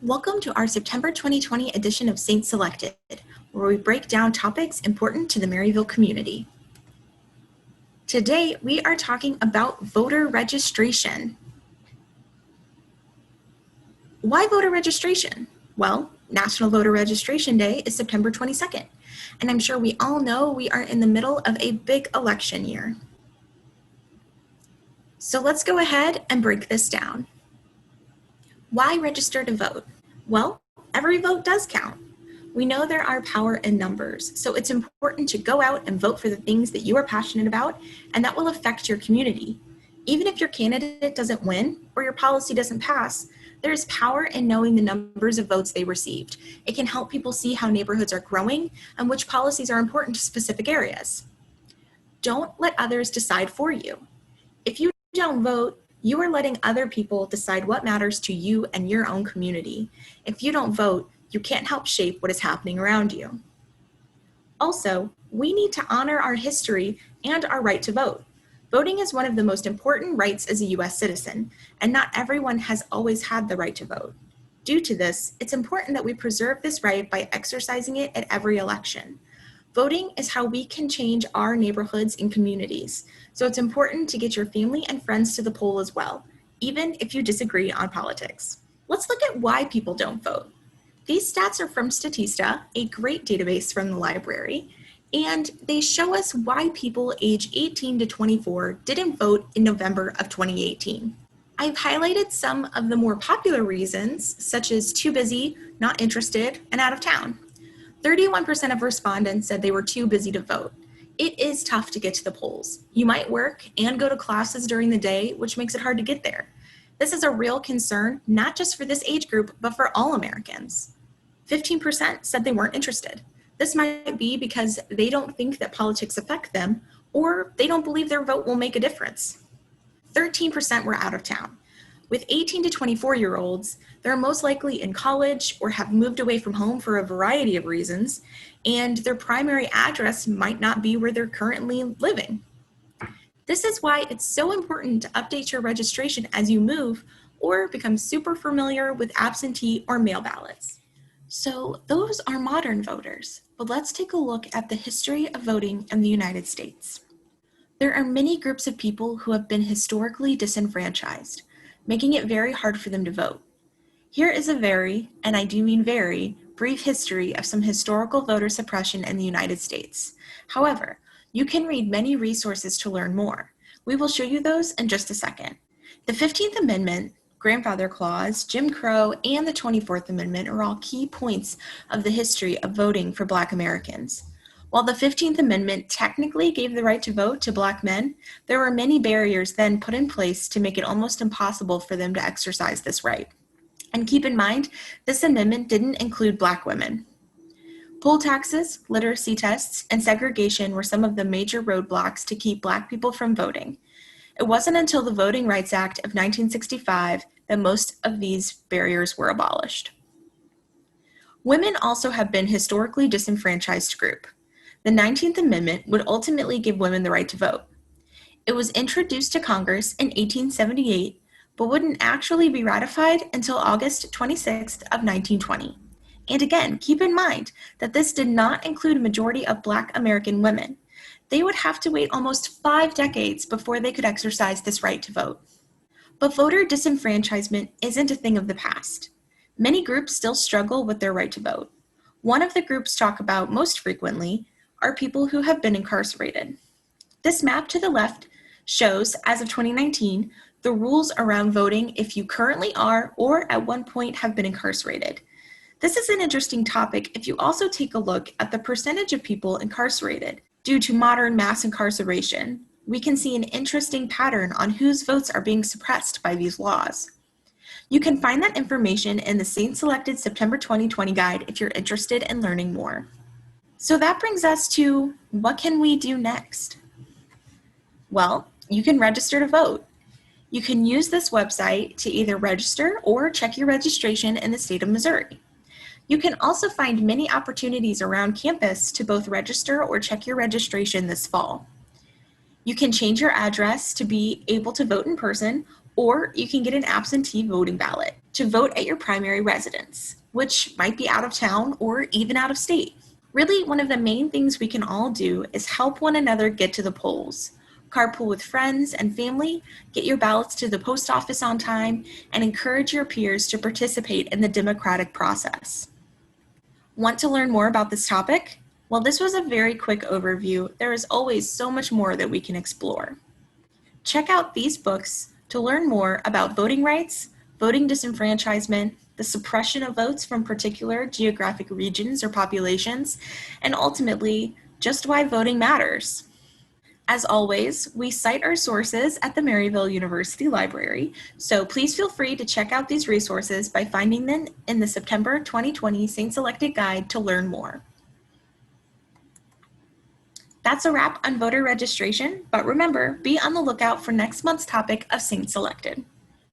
Welcome to our September 2020 edition of Saints Selected, where we break down topics important to the Maryville community. Today, we are talking about voter registration. Why voter registration? Well, National Voter Registration Day is September 22nd, and I'm sure we all know we are in the middle of a big election year. So let's go ahead and break this down. Why register to vote? Well, every vote does count. We know there are power in numbers, so it's important to go out and vote for the things that you are passionate about and that will affect your community. Even if your candidate doesn't win or your policy doesn't pass, there is power in knowing the numbers of votes they received. It can help people see how neighborhoods are growing and which policies are important to specific areas. Don't let others decide for you. If you don't vote, you are letting other people decide what matters to you and your own community. If you don't vote, you can't help shape what is happening around you. Also, we need to honor our history and our right to vote. Voting is one of the most important rights as a U.S. citizen, and not everyone has always had the right to vote. Due to this, it's important that we preserve this right by exercising it at every election. Voting is how we can change our neighborhoods and communities, so it's important to get your family and friends to the poll as well, even if you disagree on politics. Let's look at why people don't vote. These stats are from Statista, a great database from the library, and they show us why people age 18 to 24 didn't vote in November of 2018. I've highlighted some of the more popular reasons, such as too busy, not interested, and out of town. 31% of respondents said they were too busy to vote. It is tough to get to the polls. You might work and go to classes during the day, which makes it hard to get there. This is a real concern, not just for this age group, but for all Americans. 15% said they weren't interested. This might be because they don't think that politics affect them, or they don't believe their vote will make a difference. 13% were out of town. With 18 to 24-year-olds, they're most likely in college or have moved away from home for a variety of reasons, and their primary address might not be where they're currently living. This is why it's so important to update your registration as you move or become super familiar with absentee or mail ballots. So those are modern voters, but let's take a look at the history of voting in the United States. There are many groups of people who have been historically disenfranchised, making it very hard for them to vote. Here is a very, and I do mean very, brief history of some historical voter suppression in the United States. However, you can read many resources to learn more. We will show you those in just a second. The 15th Amendment, Grandfather Clause, Jim Crow, and the 24th Amendment are all key points of the history of voting for Black Americans. While the 15th Amendment technically gave the right to vote to Black men, there were many barriers then put in place to make it almost impossible for them to exercise this right. And keep in mind, this amendment didn't include Black women. Poll taxes, literacy tests, and segregation were some of the major roadblocks to keep Black people from voting. It wasn't until the Voting Rights Act of 1965 that most of these barriers were abolished. Women also have been historically disenfranchised group. The 19th Amendment would ultimately give women the right to vote. It was introduced to Congress in 1878, but wouldn't actually be ratified until August 26th of 1920. And again, keep in mind that this did not include a majority of Black American women. They would have to wait almost 5 decades before they could exercise this right to vote. But voter disenfranchisement isn't a thing of the past. Many groups still struggle with their right to vote. One of the groups talked about most frequently are people who have been incarcerated. This map to the left shows, as of 2019, the rules around voting if you currently are or at one point have been incarcerated. This is an interesting topic if you also take a look at the percentage of people incarcerated. Due to modern mass incarceration, we can see an interesting pattern on whose votes are being suppressed by these laws. You can find that information in the Saints Selected September 2020 guide if you're interested in learning more. So that brings us to, what can we do next? Well, you can register to vote. You can use this website to either register or check your registration in the state of Missouri. You can also find many opportunities around campus to both register or check your registration this fall. You can change your address to be able to vote in person, Or you can get an absentee voting ballot to vote at your primary residence, which might be out of town or even out of state. Really, one of the main things we can all do is help one another get to the polls. Carpool with friends and family, get your ballots to the post office on time, and encourage your peers to participate in the democratic process. Want to learn more about this topic? Well, this was a very quick overview. There is always so much more that we can explore. Check out these books to learn more about voting rights, voting disenfranchisement, the suppression of votes from particular geographic regions or populations, and ultimately, just why voting matters. As always, we cite our sources at the Maryville University Library, so please feel free to check out these resources by finding them in the September 2020 Saints Elected Guide to learn more. That's a wrap on voter registration, but remember, be on the lookout for next month's topic of Saints Elected.